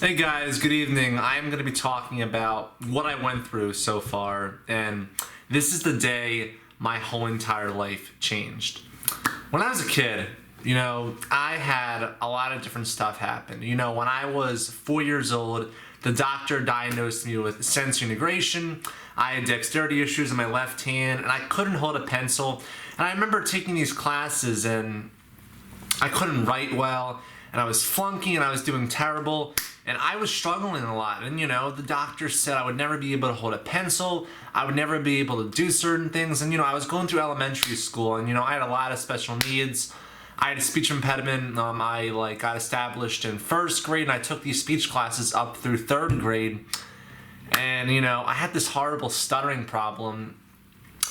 Hey guys, good evening. I'm going to be talking about what I went through so far, and this is the day my whole entire life changed. When I was a kid, I had a lot of different stuff happen. When I was 4 years old, the doctor diagnosed me with sensory integration. I had dexterity issues in my left hand, and I couldn't hold a pencil. And I remember taking these classes, and I couldn't write well, and I was flunking, and I was doing terrible. And I was struggling a lot, and the doctor said I would never be able to hold a pencil, I would never be able to do certain things, and I was going through elementary school, and I had a lot of special needs. I had a speech impediment. I got established in first grade, and I took these speech classes up through third grade, and I had this horrible stuttering problem,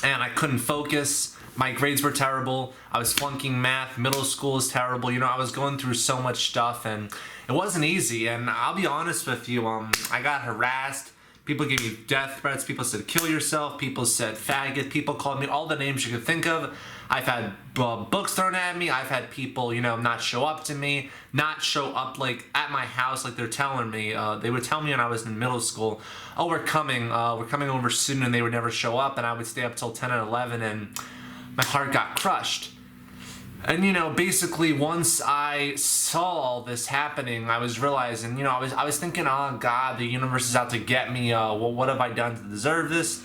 and I couldn't focus. My grades were terrible. I was flunking math. Middle school was terrible. I was going through so much stuff, and it wasn't easy. And I'll be honest with you, I got harassed. People gave me death threats. People said, kill yourself. People said, faggot. People called me all the names you could think of. I've had books thrown at me. I've had people, not show up to me, not show up at my house like they're telling me. They would tell me when I was in middle school, oh, we're coming over soon, and they would never show up, and I would stay up till 10 and 11, and my heart got crushed. And basically once I saw all this happening, I was realizing, I was thinking, oh God, the universe is out to get me. Well, what have I done to deserve this?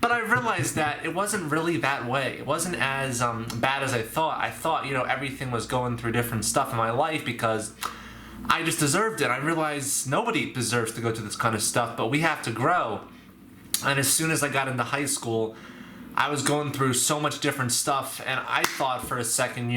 But I realized that it wasn't really that way. It wasn't as bad as I thought. I thought, everything was going through different stuff in my life because I just deserved it. I realized nobody deserves to go through this kind of stuff, but we have to grow. And as soon as I got into high school, I was going through so much different stuff, and I thought for a second,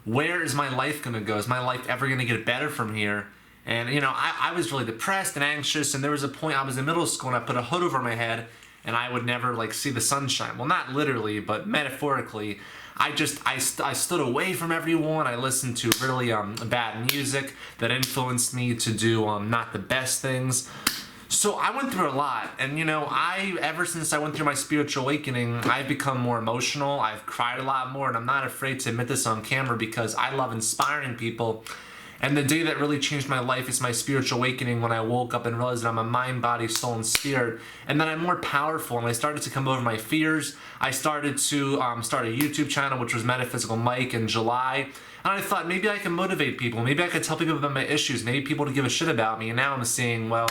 where is my life going to go? Is my life ever going to get better from here? And, I was really depressed and anxious, and there was a point I was in middle school, and I put a hood over my head, and I would never, see the sunshine. Well, not literally, but metaphorically. I stood away from everyone. I listened to really bad music that influenced me to do not the best things. So I went through a lot, and ever since I went through my spiritual awakening, I've become more emotional. I've cried a lot more, and I'm not afraid to admit this on camera because I love inspiring people. And the day that really changed my life is my spiritual awakening, when I woke up and realized that I'm a mind, body, soul, and spirit, and that I'm more powerful, and I started to come over my fears. I started to start a YouTube channel, which was Metaphysical Mike, in July. And I thought maybe I can motivate people. Maybe I could tell people about my issues. Maybe people would give a shit about me. And now I'm seeing, well,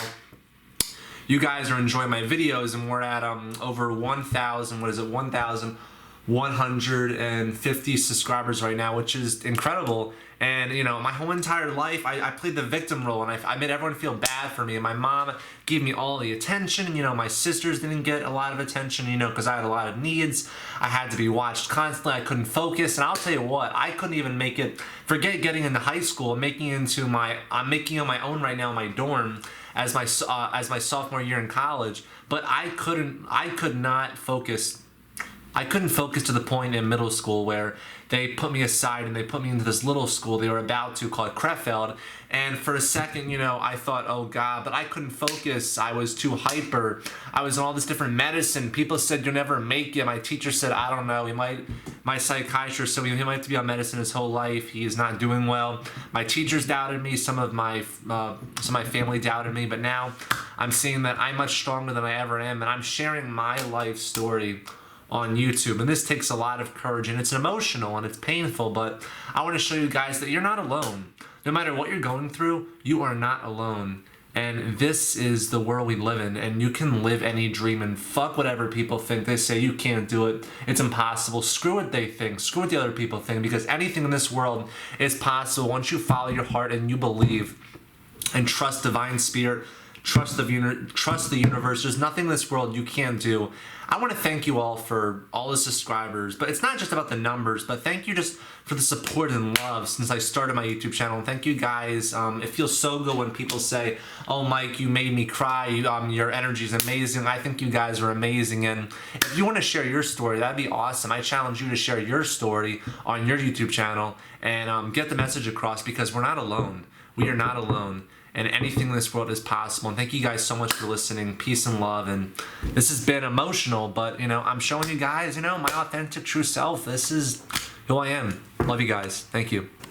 you guys are enjoying my videos, and we're at over 1,150 subscribers right now, which is incredible. And my whole entire life I played the victim role, and I made everyone feel bad for me, and my mom gave me all the attention, and my sisters didn't get a lot of attention, because I had a lot of needs. I had to be watched constantly. I couldn't focus, and I'll tell you what, I couldn't even make it. Forget getting into high school. I'm making it on my own right now in my dorm as my sophomore year in college, but I could not focus. I couldn't focus to the point in middle school where they put me aside and they put me into this little school they were about to, called Krefeld. And for a second, I thought, oh God, but I couldn't focus. I was too hyper. I was on all this different medicine. People said you'll never make it. My teacher said, I don't know. My psychiatrist said he might have to be on medicine his whole life. He is not doing well. My teachers doubted me. Some of my family doubted me. But now I'm seeing that I'm much stronger than I ever am. And I'm sharing my life story on YouTube, and this takes a lot of courage, and it's emotional and it's painful, but I want to show you guys that you're not alone. No matter what you're going through, you are not alone, and this is the world we live in, and you can live any dream, and fuck whatever people think. They say you can't do it, it's impossible. Screw what they think, screw what the other people think, because anything in this world is possible once you follow your heart and you believe and trust divine spirit. Trust the universe. There's nothing in this world you can't do. I want to thank you all for all the subscribers, but it's not just about the numbers, but thank you just for the support and love since I started my YouTube channel. And thank you guys. It feels so good when people say, oh Mike, you made me cry. Your energy is amazing. I think you guys are amazing. And if you want to share your story, that'd be awesome. I challenge you to share your story on your YouTube channel and get the message across, because we're not alone. We are not alone. And anything in this world is possible. And thank you guys so much for listening. Peace and love. And this has been emotional, but I'm showing you guys, my authentic true self. This is who I am. Love you guys. Thank you.